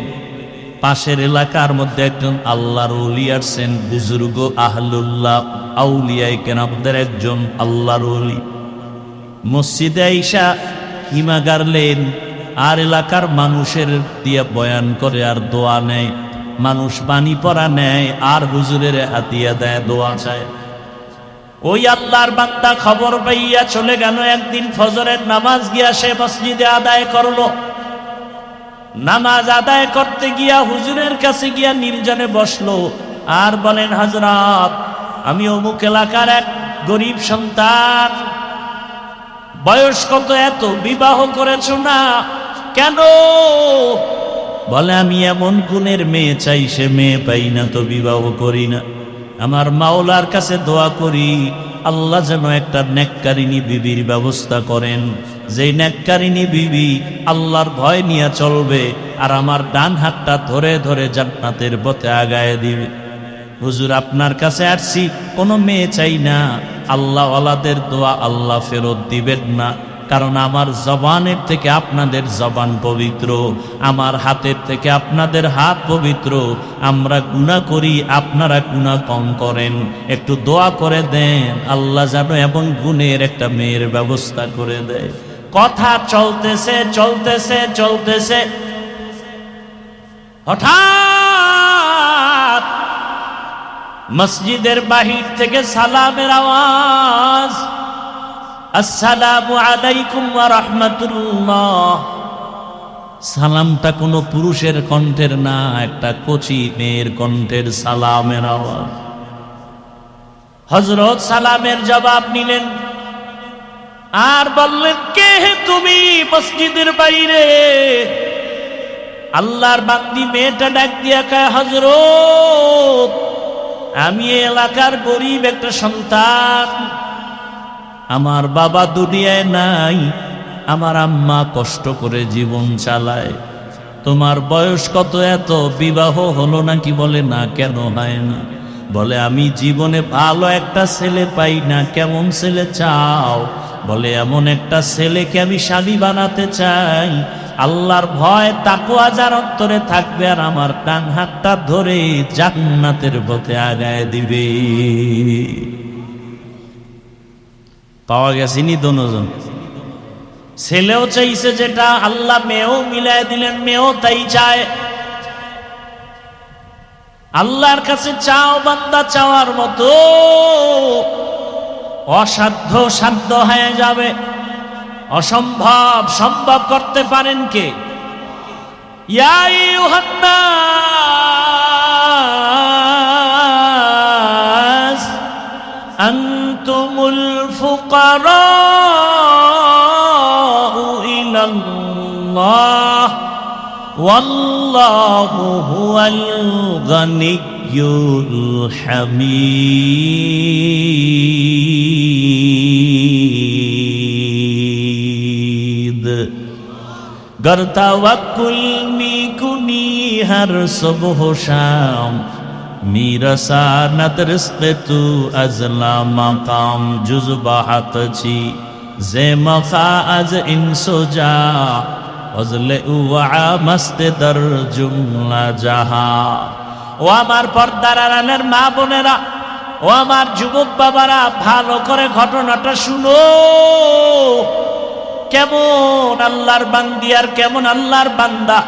পাশের এলাকার মধ্যে একজন আল্লাহর ওলি আসছেন, বুজুর্গ আহলুল্লাহ আউলিয়ায়ে কেরামদের একজন আল্লাহর ওলি। মসজিদে আইসা হিমা গারলেন আর এলাকার মানুষের দিয়ে বয়ান করে আর দোয়া নেয়, মানুষ পানি পড়া নেয় আর হুজুরের হাতিয়া দেয়, দোয়া চায়। ওই আল্লাহর বান্দা খবর পাইয়া চলে গেল। একদিন ফজরের নামাজ গিয়া সে মসজিদে আদায় করলো। নামাজ আদায় করতে গিয়া হুজুরের কাছে গিয়া নির্জনে বসলো আর বলেন, হযরত আমি অমুক এলাকার এক গরিব সন্তান, বয়স কত, এত বিবাহ করেছ না কেন? বলে আমি এমন গুণের মেয়ে চাই, সে মেয়ে পাই না তো বিবাহ করি না। আমার মাওলার কাছে দোয়া করি আল্লাহ যেন একটা নেককারিনী বিবির ব্যবস্থা করেন, যে নেককারিনী বিবি আল্লাহর ভয় নিয়ে চলবে আর আমার ডান হাতটা ধরে ধরে জান্নাতের পথে আগায় দিবে। হুজুর আপনার কাছে আসছি, কোনো মেয়ে চাই না। আল্লাহ ওয়ালাদের দোয়া আল্লাহ ফেরত দিবেন না, কারণ আমার জবানের থেকে আপনাদের জবান পবিত্র, আমার হাতের থেকে আপনাদের হাত পবিত্র। আমরা গুনাহ করি, আপনারা গুনাহ কম করেন। একটু দোয়া করে দেন আল্লাহ যেন এমন গুণের একটা মেয়ের ব্যবস্থা করে দেয়। কথা চলতেছে, হঠাৎ মসজিদের বাহির থেকে সালামের আওয়াজ, আসসালামু আলাইকুম ওয়া রাহমাতুল্লাহ। সালামটা কোনো পুরুষের কণ্ঠের না, একটা কচি মেয়ের কণ্ঠের সালামের আওয়াজ। হযরত সালামের জবাব নিলেন আর বললেন, কে হে তুমি মসজিদের বাইরে? আল্লাহর বান্দি মেয়েটা ডাক দিয়া কয়, হযরত আমি এলাকার গরিব একটা সন্তান, আমার বাবা দুনিয়ায় নাই, আমার আম্মা কষ্ট করে জীবন চালায়। তোমার বয়স কত, এত বিবাহ হলো নাকি? বলে না। কেন হয় না? বলে আমি জীবনে ভালো একটা ছেলে পাই না। কেমন ছেলে চাও? বলে এমন একটা ছেলেকে আমি স্বামী বানাতে চাই, আল্লাহর ভয় তাকওয়া যার অন্তরে থাকবে আর আমার ডান হাতটা ধরে জান্নাতের পথে আগায় দিবে। পাওয়া গেছেনি দোনোজন? ছেলেও চাইছে যেটা, আল্লাহ মেয়েও মিলাই দিলেন, মেয়েও তাই চায়। আল্লাহর কাছে চাও বান্দা, চাওয়ার মতো অসাধ্য সাধ্য হয়ে যাবে, অসম্ভব সম্ভব করতে পারেন কে? ইয়া আইয়ুহান নাস আনতুমুল ফুকারাউ ইলাল্লাহ ওয়াল্লাহু হুয়াল গানিয়্যুল হামিদ। गर तवक्कुल मी कुनी हर सुबह शाम मीरसा नदरिस्क तू अजला मकाम जुज़बाहत छी जे मखा अज इंसुजा अजले उआ मस्त दर जुमला जहा। ও আমার পর্দার আড়ালের মা বোনেরা, ও আমার যুবক বাবারা, ভালো করে ঘটনাটা শুনো। কেমন আল্লাহর বান্দি আর কেমন আল্লাহর বান্দা।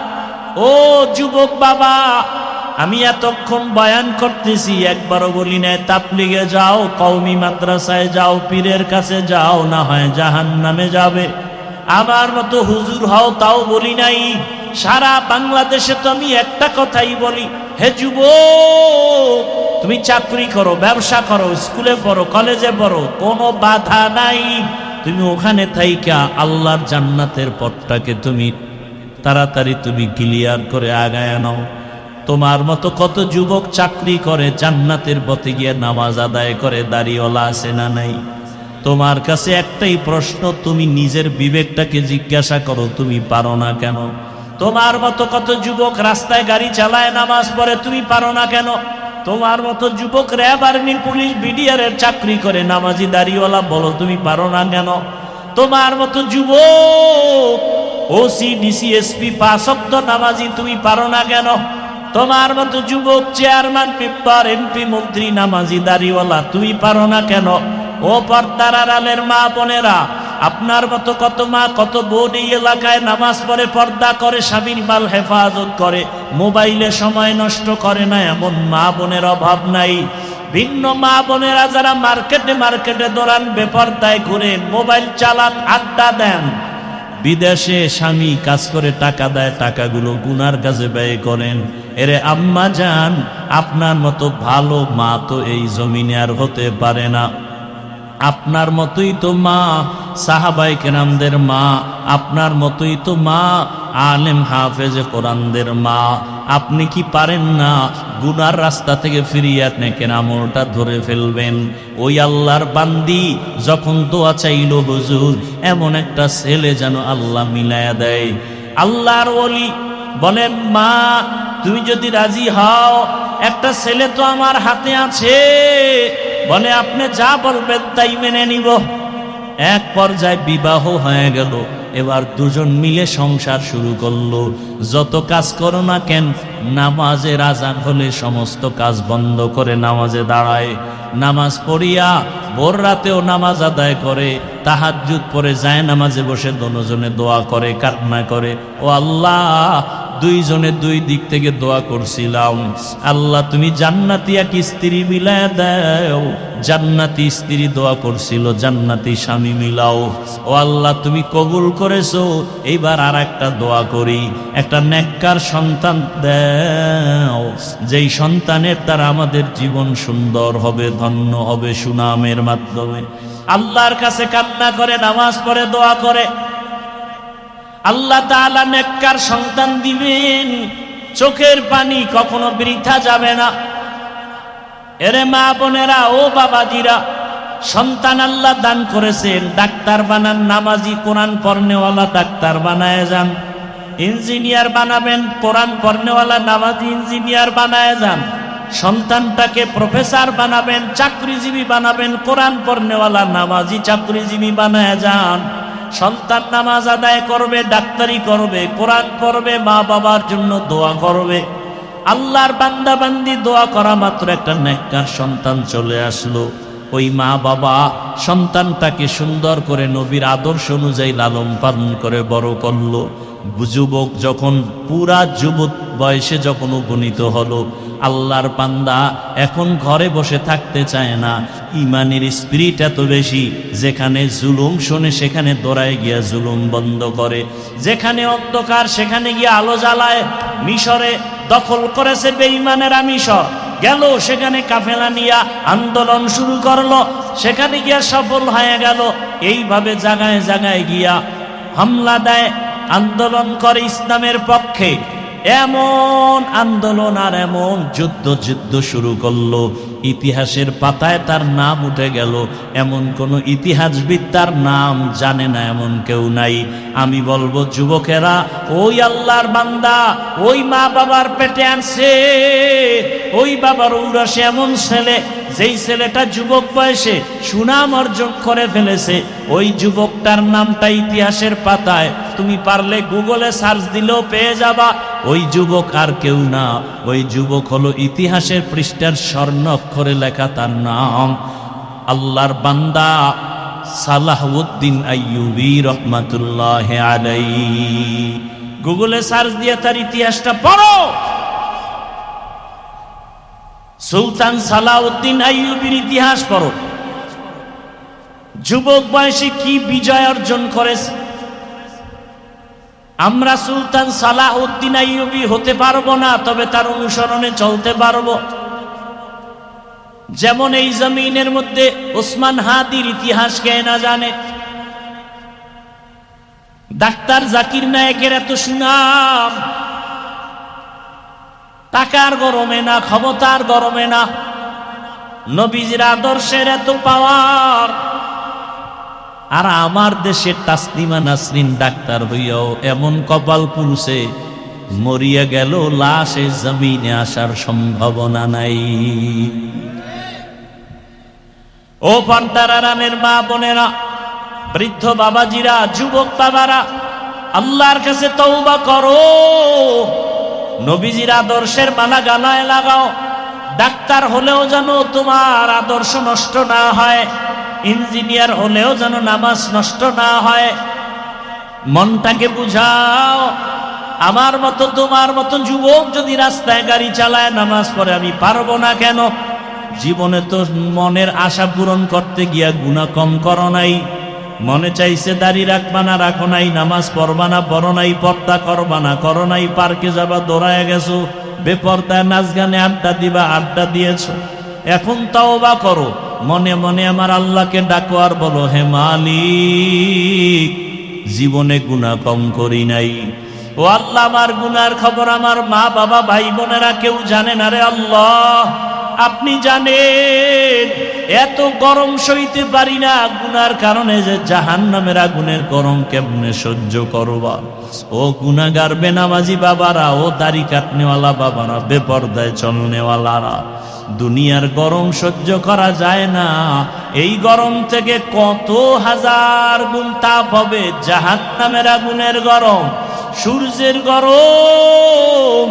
ও যুবক বাবা, আমি এতক্ষণ বয়ান করতেছি, একবারও বলি নাই তাবলীগে যাও, কওমি মাদ্রাসায় যাও, পীরের কাছে যাও, না হয় জাহান্নামে যাবে। আমার মতো হুজুর হও, তাও বলি নাই। সারা বাংলাদেশে তো আমি একটা কথাই বলি, হে যুবক, তুমি চাকরি করো, ব্যবসা করো, স্কুলে পড়ো, কলেজে পড়ো, কোনো বাধা নাই। তুমি ওখানে থাইকা আল্লাহর জান্নাতের পথটাকে তুমি তাড়াতাড়ি তুমি ক্লিয়ার করে আগায় নাও। তোমার মতো কত যুবক চাকরি করে, জান্নাতের পথে গিয়ে নামাজ আদায় করে, দাড়িওয়ালা আছে না নাই? তোমার কাছে একটাই প্রশ্ন, তুমি নিজের বিবেকটাকে জিজ্ঞাসা করো, তুমি পারো না কেন? তোমার মতো কত যুবক রাস্তায় গাড়ি চালায়, নামাজ পড়ে, তুমি পারো না কেন? তোমার মতো যুবক র্যাব, আর্মি, পুলিশ, বিডিআরের চাকরি করে, নামাজি দাড়িওয়ালা, বলো তুমি পারো না কেন? তোমার মতো যুবক ওসি, ডিসি, এসপি, 5 ওয়াক্ত নামাজি, তুমি পারো না কেন? তোমার মতো যুবক চেয়ারম্যান, মেম্বার, এমপি, মন্ত্রী, নামাজি দাড়িওয়ালা, তুমি পারো না কেন? ও পর্দার আড়ালের মা বোনেরা, আপনার মতো কত মা কত বোন এই এলাকায় নামাজ পড়ে, পর্দা করে, স্বামীর মাল হেফাজত করে, মোবাইলে সময় নষ্ট করে না, এমন মা বোনের অভাব নাই। ভিন্ন মা বোনেরা যারা মার্কেটে মার্কেটে দৌড়ান, বেপরদায় ঘুরে, মোবাইল চালান, আড্ডা দেন, বিদেশে স্বামী কাজ করে টাকা দেয়, টাকাগুলো গুনার কাজে ব্যয় করেন। এরে আম্মা জান, আপনার মতো ভালো মা তো এই জমিনে আর হতে পারে না। আপনার মতোই তো মা সাহাবায়ে কেরামদের মা, আপনার মতোই তো মা আলেম হাফেজে কোরআনদের মা। আপনি কি পারেন না গুনার রাস্তা থেকে ফিরিয়ে আপনি কেন আমলটা ধরে ফেলবেন? ওই আল্লাহর বান্দি যখন দোয়া চাইল, হুজুর এমন একটা ছেলে যেন আল্লাহ মিলায়া দেয়। আল্লাহর ওলি বলে, মা তুমি যদি রাজি হও, একটা ছেলে তো আমার হাতে আছে, বলে আপনি যা বলবেন তাই মেনে নিব। এক পর্যায়ে বিবাহ হয়ে গেল। এবার দুজন মিলে সংসার শুরু করলো। যত কাজ করো না কেন, নামাজের আজান হলে সমস্ত কাজ বন্ধ করে নামাজে দাঁড়ায়। নামাজ পড়িয়া ভোর রাতেও নামাজ আদায় করে, তাহাজ্জুদ পড়ে যায়, নামাজে বসে দুজনে দোয়া করে, কান্না করে। ও আল্লাহ, দুইজনে দুই দিক থেকে দোয়া করছিলাম, আল্লাহ তুমি জান্নাতি এক স্ত্রী মিলায় দাও। জান্নাতি স্ত্রী দোয়া করছিল, জান্নাতি স্বামী মিলাও। ও আল্লাহ তুমি কবুল করেছো, এইবার আর একটা দোয়া করি, একটা নেককার সন্তান দাও, যেই সন্তানের দ্বারা আমাদের জীবন সুন্দর হবে, ধন্য হবে সুনামের মাধ্যমে। আল্লাহর কাছে কান্না করে, নামাজ পড়ে, দোয়া করে, আল্লাহ তাআলা নেককার সন্তান দিবেন। চোখের পানি কখনো বৃথা যাবে না। এরে মা বোনেরা, ও বাবাজিরা, সন্তান আল্লাহ দান করেছেন, ডাক্তার বানান, নামাজি কোরআন পড়নেওয়ালা ডাক্তার বানায় যান। ইঞ্জিনিয়ার বানাবেন, কোরআন পড়নেওয়ালা নামাজি ইঞ্জিনিয়ার বানায় যান। সন্তানটাকে প্রফেসর বানাবেন, চাকরিজীবী বানাবেন, কোরআন পড়নেওয়ালা নামাজি চাকরিজীবী বানায় যান। সন্তান নামাজ আদায় করবে, ডাক্তারি করবে, কোরআন পড়বে, মা বাবার জন্য দোয়া করবে। আল্লাহর বান্দা বান্দি দোয়া করা মাত্র একটা নেককার সন্তান চলে আসলো। ওই মা বাবা সন্তানটাকে সুন্দর করে নবীর আদর্শ অনুযায়ী লালন পালন করে বড় করলো। যুবক যখন পুরা যুবক বয়সে যখন উপনীত হলো, আল্লাহর বান্দা এখন ঘরে বসে থাকতে চায় না। ইমানের স্পিরিট এত বেশি, যেখানে জুলুম শোনে সেখানে দৌড়ায় গিয়া জুলুম বন্ধ করে, যেখানে অন্ধকার সেখানে গিয়ে আলো জ্বালায়। মিশরে দখল করেছে বেঈমানেরা, মিশর গেল, সেখানে কাফেলা নিয়া আন্দোলন শুরু করলো, সেখানে গিয়া সফল হয়ে গেল। এইভাবে জায়গায় জায়গায় গিয়া হামলা দেয়, আন্দোলন করে ইসলামের পক্ষে। এমন আন্দোলন আর এমন যুদ্ধ শুরু করলো, ইতিহাসের পাতায় তার নাম উঠে গেল। এমন কোন ইতিহাসবিদ তার নাম জানে না, এমন কেউ নাই। আমি বলবো যুবকেরা, ওই আল্লাহর বান্দা ওই মা বাবার পেটে আনছে, ওই বাবার ঔরসে এমন ছেলে, যেই ছেলেটা যুবক বয়সে সুনাম অর্জন করে ফেলেছে, ওই যুবকটার নামটা ইতিহাসের পাতায় তুমি পারলে গুগলে সার্চ দিলেও পেয়ে যাবা। ওই যুবক আর কেউ না, ওই যুবক হলো ইতিহাসের পৃষ্ঠার স্বর্ণ অক্ষরে লেখা তার নাম আল্লাহর বান্দা সালাহউদ্দিন আইয়ুবী রহমাতুল্লাহ আলাইহি। গুগলে সার্চ দিয়ে তার ইতিহাসটা পড়ো। সুলতান সালাহউদ্দিন আইয়ুবীর ইতিহাস পড়ো। যুবক বয়সে কি বিজয় অর্জন করেছে। আমরা সুলতান সালাহউদ্দিন আইয়ুবী হতে পারবো না, তবে তার অনুসরণে চলতে পারবো। যেমন এই জমিনের মধ্যে ওসমান হাদির ইতিহাস কে না জানে, ডাক্তার জাকির নায়েকের এত সুনাম, টাকার গরমে না, ক্ষমতার গরমে না, নবীজির আদর্শের এত পাওয়ার। আর আমার দেশের তাসলিমা নাসরিন ডাক্তার হইয়াও এমন কপাল পুরুষে মরিয়া গেল, লাশে জমিনে আসার সম্ভাবনা নাই। ও পান্তারানের মা বোনেরা, বৃদ্ধ বাবাজিরা, যুবক বাবারা, আল্লাহর কাছে তওবা করো, নবীজির আদর্শের মালা গালায় লাগাও। ডাক্তার হলেও যেন তোমার আদর্শ নষ্ট না হয়, ইঞ্জিনিয়ার হলেও যেন নামাজ নষ্ট না হয়। মনটাকে বুঝাও। আমার মতো তোমার মতো যুবক যদি রাস্তায় গাড়ি চালায়, নামাজ পড়ে, আমি পারবো না কেন? জীবনে তো মনের আশা পূরণ করতে গিয়া গুনাহ কম করো নাই। মনে চাইছে দাড়ি রাখবা না, রাখো নাই। নামাজ পড়বা না, পড়ো নাই। পর্দা করবা না, করো নাই। পার্কে যাবা, দৌড়ায় গেছো। বেপর্দায় নাচ গানে আড্ডা দিবা, আড্ডা দিয়েছো। এখন তওবা করো, মনে মনে আমার আল্লাহকে ডাকো আর বলো, হে মালিক, জীবনে গুনাহ কম করি নাই। ও আল্লাহ, আমার গুনার খবর আমার মা বাবা ভাই বোনেরা কেউ জানে না রে আল্লাহ, আপনি জানেন। এত গরম সইতে পারি না গুনার কারণে, যে জাহান্নামের আগুনের গরম কেমনে সহ্য করবা। ও গুনাহগার বেনামাজি বাবারা, ও দাড়ি কাটনেওয়ালা বাবারা, বেপরদায় চলনেওয়ালারা, দুনিয়ার গরম সহ্য করা যায় না। এই গরম থেকে কত হাজার গুণ তাপ হবে জাহান্নামের আগুনের গরম, সূর্যের গরম।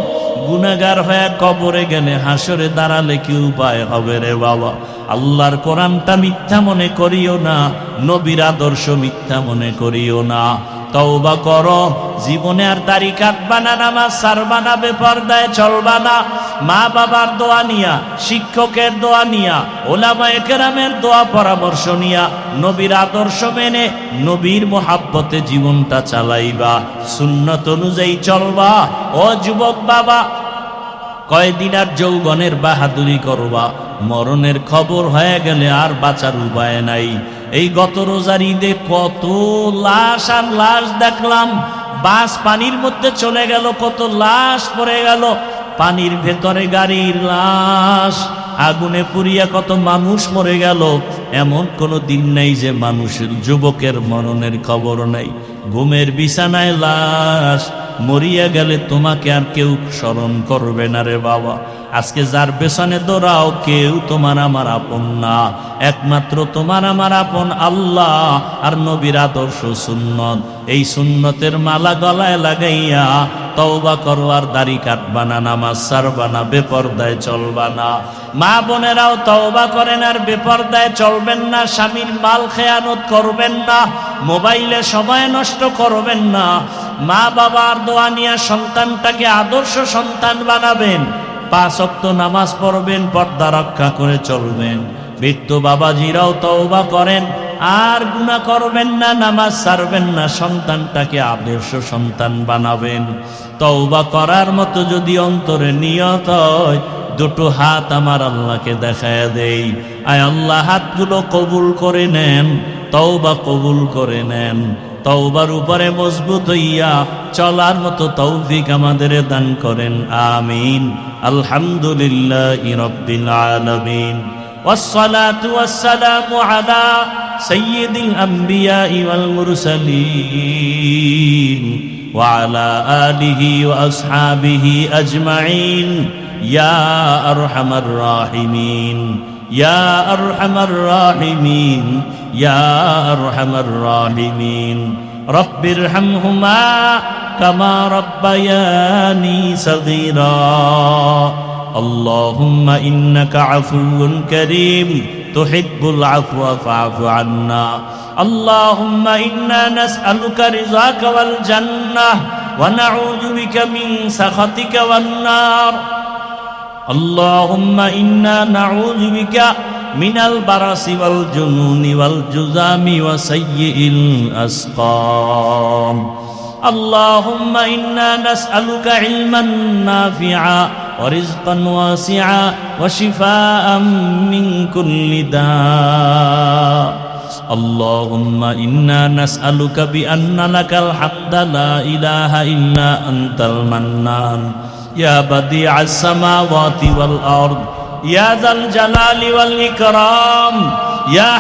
গুনাহগার হয়ে কবরে গেলে, হাসরে দাঁড়ালে কি উপায় হবে রে বাবা? আল্লাহর কোরআনটা মিথ্যা মনে করিও না, নবীর আদর্শ মিথ্যা মনে করিও না। তওবা করো, জীবনে আর দাড়ি কাটবা না, নামাজ ছাড়বা না, বেপরদায় চলবা না। মা বাবার দোয়া নিয়া, শিক্ষকের দোয়া নিয়া, ওলামায়ে কেরামের দোয়া পরামর্শ নিয়া, নবীর আদর্শ মেনে নবীর মোহাব্বতে জীবনটা চালাইবা, সুন্নত অনুযায়ী চলবা। ও যুবক বাবা, কয়দিন আর যৌবনের বাহাদুরি করবা, মরণের খবর হয়ে গেলে আর বাঁচার উপায় নাই। এই গত রোজার ঈদে কত লাশ আর লাশ দেখলাম। বাস পানির মধ্যে চলে গেল, কত লাশ পড়ে গেল, পানির ভেতরে গাড়ির লাশ, আগুনে পুড়িয়া কত মানুষ মরে গেল। এমন কোনো দিন নেই যে মানুষের, যুবকের মরণের খবর নাই। ঘুমের বিছানায় লাশ, মরিয়া গেলে তোমাকে আর কেউ স্মরণ করবে না রে বাবা। আজকে যার পেছনে দৌড়াও, কেউ তোমার আমার আপন না, একমাত্র তোমার আমার আপন আল্লাহ আর নবীর আদর্শ সুন্নত। এই সুন্নতের মালা গলায় লাগাইয়া তওবা করো আর দাড়ি কাটবা না, নামাজ ছাড়বা না, বেপরদায় চলবা না। মা বোনেরাও তওবা করেন আর বেপরদায় চলবেন না, স্বামীর মাল খেয়ানত করবেন না, মোবাইলে সময় নষ্ট করবেন না। মা বাবার দোয়া নিয়ে সন্তানটাকে আদর্শ সন্তান বানাবেন। 5 ওয়াক্ত নামাজ পড়বেন, পর্দা রক্ষা করে চলবেন। বৃদ্ধ বাবাজিরাও তওবা করেন আর গুনাহ করবেন না, নামাজ ছাড়বেন না, সন্তানটাকে আদর্শ সন্তান বানাবেন। তওবা করার মতো যদি অন্তরে নিয়ত হয়, দুটো হাত আমার আল্লাহকে দেখায় দেই, আয় আল্লাহ হাতগুলো কবুল করে নেন, তওবা কবুল করে নেন। তওবার উপরে মজবুত হইয়া চলার মতো তৌফিক আমাদের দান করেন, আমিন। আলহামদুলিল্লাহি রাব্বিল আলামিন, والصلاة والسلام على سيد الأنبياء والمرسلين وعلى آله وأصحابه أجمعين يا أرحم الراحمين يا أرحم الراحمين يا أرحم الراحمين رب ارحمهما كما ربياني صغيرا اللهم إنك عفو كريم تحب العفو فاعف عنا اللهم إنا نسألك رضاك والجنة ونعوذ بك من سخطك والنار اللهم إنا نعوذ بك من البرص والجنون والجذام وسيء الأسقام اللهم إنا نسألك علما نافعا ورزقا واسعا وشفاء من كل داء اللهم إنا نسألك بأن لك الحمد لا إله إلا أنت المنان يا بديع السماوات والأرض يا ذا الجلال والإكرام يا